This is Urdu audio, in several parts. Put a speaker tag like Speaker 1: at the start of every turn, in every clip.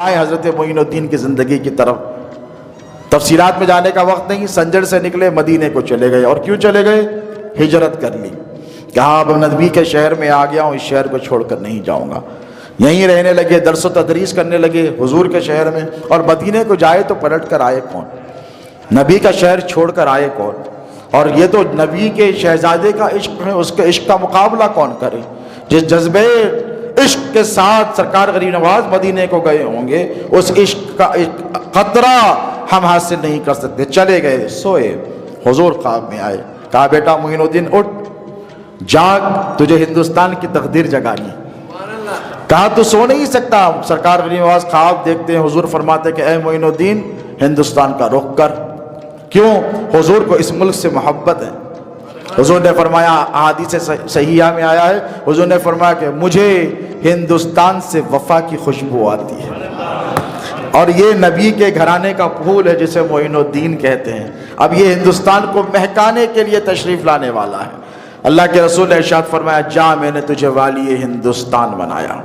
Speaker 1: آئے حضرت معین الدین کی زندگی کی طرف. تفصیلات میں جانے کا وقت نہیں. سنجر سے نکلے مدینے کو چلے گئے. اور کیوں چلے گئے؟ ہجرت کر لی. کہا اب نبی کے شہر میں آ گیا ہوں, اس شہر کو چھوڑ کر نہیں جاؤں گا. یہیں رہنے لگے, درس و تدریس کرنے لگے حضور کے شہر میں. اور مدینے کو جائے تو پلٹ کر آئے کون؟ نبی کا شہر چھوڑ کر آئے کون؟ اور یہ تو نبی کے شہزادے کا عشق ہے, اس کے عشق کا مقابلہ کون کرے؟ جس جذبے عشق کے ساتھ سرکار غریب نواز مدینے کو گئے ہوں گے, اس عشق کا قطرہ ہم حاصل نہیں کر سکتے. چلے گئے, سوئے, حضور خواب میں آئے. کہا بیٹا معین الدین اٹھ, جاگ, تجھے ہندوستان کی تقدیر جگانی. کہا تو سو نہیں سکتا. سرکار غریب نواز خواب دیکھتے ہیں, حضور فرماتے کہ اے معین الدین ہندوستان کا رخ کر. کیوں؟ حضور کو اس ملک سے محبت ہے. حضور نے فرمایا, احادیث صحیحہ میں آیا ہے, حضور نے فرمایا کہ مجھے ہندوستان سے وفا کی خوشبو آتی ہے. اور یہ نبی کے گھرانے کا پھول ہے جسے معین الدین کہتے ہیں. اب یہ ہندوستان کو مہکانے کے لیے تشریف لانے والا ہے. اللہ کے رسول نے ارشاد فرمایا, جا میں نے تجھے والی ہندوستان بنایا.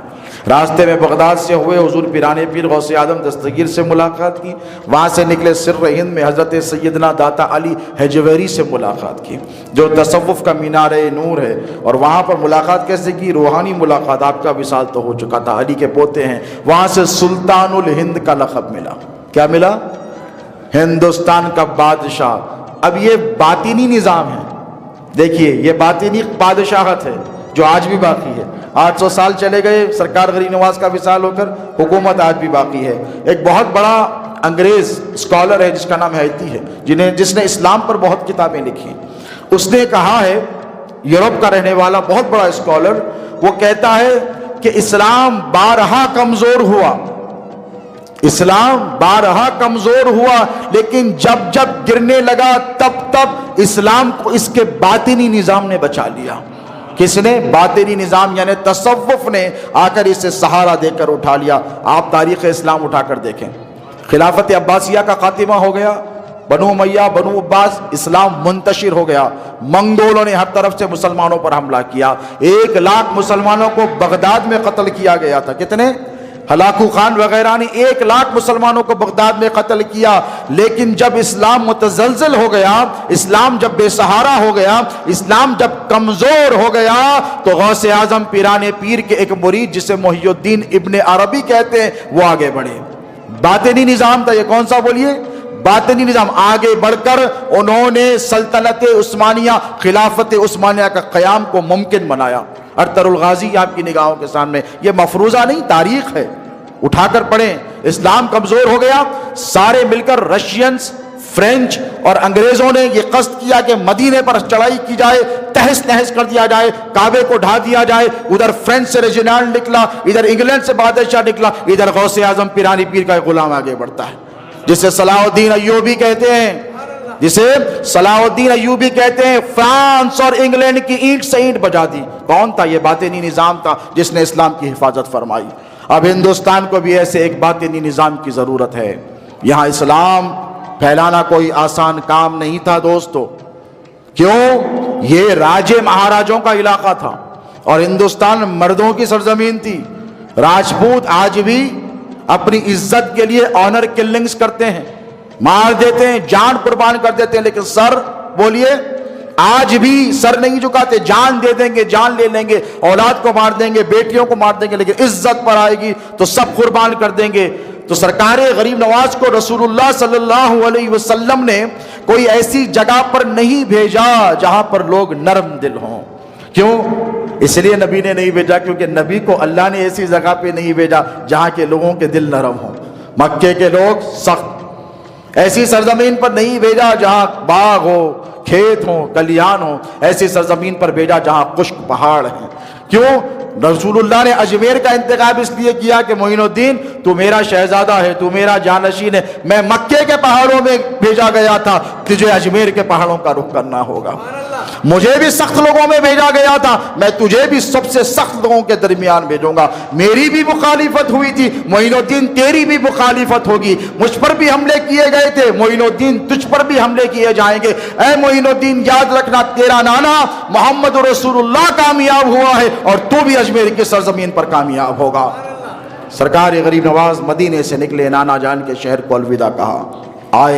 Speaker 1: راستے میں بغداد سے ہوئے, حضور پیرانے پیر غوث اعظم دستگیر سے ملاقات کی. وہاں سے نکلے سر ہند میں حضرت سیدنا داتا علی حجویری سے ملاقات کی, جو تصوف کا مینار نور ہے. اور وہاں پر ملاقات کیسے کی؟ روحانی ملاقات. آپ کا وصال تو ہو چکا تھا, علی کے پوتے ہیں. وہاں سے سلطان الہند کا لقب ملا. کیا ملا؟ ہندوستان کا بادشاہ. اب یہ باطنی نظام ہے. دیکھیے, یہ باطنی بادشاہت ہے جو آج بھی باقی ہے. 800 سال چلے گئے سرکار غریب نواز کا وصال ہو کر, حکومت آج بھی باقی ہے. ایک بہت بڑا انگریز اسکالر ہے جس کا نام ہیتی ہے, جس نے اسلام پر بہت کتابیں لکھی. اس نے کہا ہے, یورپ کا رہنے والا بہت بڑا اسکالر, وہ کہتا ہے کہ اسلام بارہا کمزور ہوا, اسلام بارہا کمزور ہوا, لیکن جب جب گرنے لگا تب تب اسلام کو اس کے باطنی نظام نے بچا لیا. کس نے؟ باطنی نظام, یعنی تصوف نے آ کر اسے سہارا دے کر اٹھا لیا. آپ تاریخ اسلام اٹھا کر دیکھیں. خلافت عباسیہ کا خاتمہ ہو گیا, بنو امیہ, بنو عباس, اسلام منتشر ہو گیا. منگولوں نے ہر طرف سے مسلمانوں پر حملہ کیا. 1 لاکھ مسلمانوں کو بغداد میں قتل کیا گیا تھا. کتنے؟ ہلاکو خان وغیرہ نے 1 لاکھ مسلمانوں کو بغداد میں قتل کیا. لیکن جب اسلام متزلزل ہو گیا, اسلام جب بے سہارا ہو گیا, اسلام جب کمزور ہو گیا, تو غوث اعظم پیرانے پیر کے ایک مرید جسے محی الدین ابن عربی کہتے ہیں, وہ آگے بڑھے. باطنی نظام تھا یہ. کون سا بولیے؟ باطنی نظام. آگے بڑھ کر انہوں نے سلطنت عثمانیہ, خلافت عثمانیہ کا قیام کو ممکن بنایا. ارطر الغازی آپ کی نگاہوں کے سامنے, یہ مفروضہ نہیں, تاریخ ہے, اٹھا کر پڑھیں. اسلام کمزور ہو گیا, سارے مل کر رشینز, فرینچ اور انگریزوں نے یہ قصد کیا کہ مدینے پر چڑھائی کی جائے, تہس نہس کر دیا جائے, کعبے کو ڈھا دیا جائے. ادھر فرینچ سے ریجینالڈ نکلا, ادھر انگلینڈ سے بادشاہ نکلا, ادھر غوث اعظم پیرانی پیر کا غلام آگے بڑھتا ہے, جسے صلاح الدین ایوبی کہتے ہیں, جسے صلاح الدین ایوبی کہتے ہیں. فرانس اور انگلینڈ کی اینٹ سے اینٹ بجا دی. کون تھا؟ یہ باطنی نظام تھا جس نے اسلام کی حفاظت فرمائی. اب ہندوستان کو بھی ایسے ایک باطنی نظام کی ضرورت ہے. یہاں اسلام پھیلانا کوئی آسان کام نہیں تھا دوستو. کیوں؟ یہ راجے مہاراجوں کا علاقہ تھا اور ہندوستان مردوں کی سرزمین تھی. راجپوت آج بھی اپنی عزت کے لیے آنر کلنگز کرتے ہیں, مار دیتے ہیں, جان قربان کر دیتے ہیں, لیکن سر بولیے, آج بھی سر نہیں جھکاتے. جان دے دیں گے, جان لے لیں گے, اولاد کو مار دیں گے, بیٹیوں کو مار دیں گے, لیکن عزت پر آئے گی تو سب قربان کر دیں گے. تو سرکار غریب نواز کو رسول اللہ صلی اللہ علیہ وسلم نے کوئی ایسی جگہ پر نہیں بھیجا جہاں پر لوگ نرم دل ہوں. کیوں؟ اس لیے نبی نے نہیں بھیجا کیونکہ نبی کو اللہ نے ایسی جگہ پہ نہیں بھیجا جہاں کے لوگوں کے دل نرم ہوں. مکے کے لوگ سخت, ایسی سرزمین پر نہیں بھیجا جہاں باغ ہو, کھیت ہو, کلیان ہو. ایسی سرزمین پر بھیجا جہاں خشک پہاڑ ہیں. کیوں؟ رسول اللہ نے اجمیر کا انتخاب اس لیے کیا کہ معین الدین تو میرا شہزادہ ہے, تو میرا جانشین ہے. میں مکے کے پہاڑوں میں بھیجا گیا تھا, تجھے اجمیر کے پہاڑوں کا رخ کرنا ہوگا. مجھے بھی سخت لوگوں میں بھیجا گیا تھا, میں تجھے بھی سب سے سخت لوگوں کے درمیان بھیجوں گا. میری بھی مخالفت ہوئی تھی, معین الدین تیری بھی مخالفت ہوگی. مجھ پر بھی حملے کیے گئے تھے, معین الدین تجھ پر بھی حملے کیے جائیں گے. اے معین الدین یاد رکھنا, تیرا نانا محمد رسول اللہ کامیاب ہوا ہے اور تو بھی اجمیر کی سرزمین پر کامیاب ہوگا. سرکار غریب نواز مدینے سے نکلے، نانا جان کے شہر کو الوداع کہا، آئے